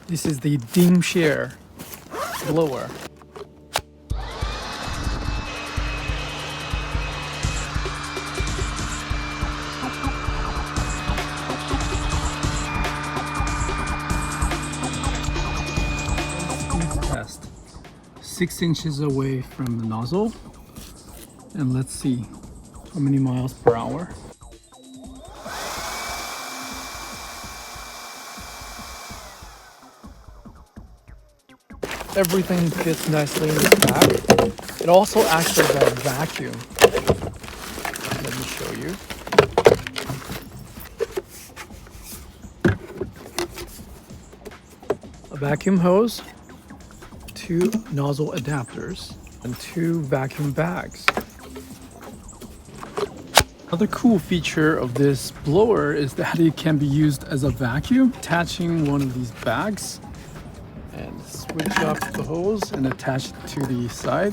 This is the Dinshare blower. Test 6 inches away from the nozzle, and let's see how many miles per hour. Everything fits nicely in the bag. It also acts as a vacuum. Let me show you. A vacuum hose, 2 nozzle adapters, and 2 vacuum bags. Another cool feature of this blower is that it can be used as a vacuum. Attaching one of these bags and switch up the hose and attach it to the side.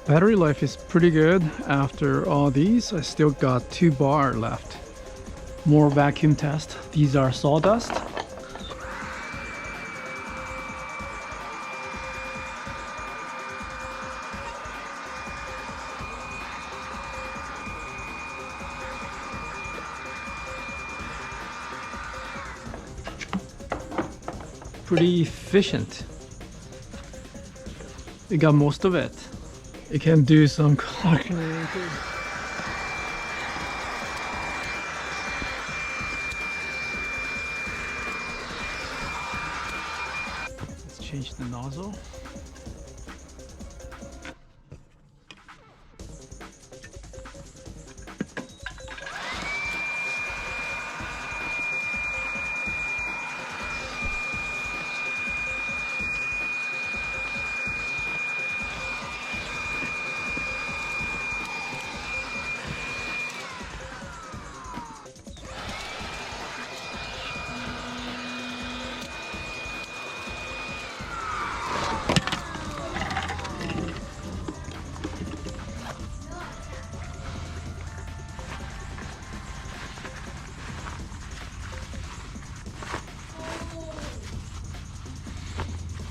Battery life is pretty good. After all these, I still got 2 bar left. More vacuum test. These are sawdust. Pretty efficient. We got most of it. It can do some color cleaning too. Let's change the nozzle.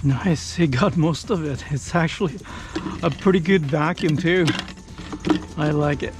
Nice, it got most of it. It's actually a pretty good vacuum too. I like it.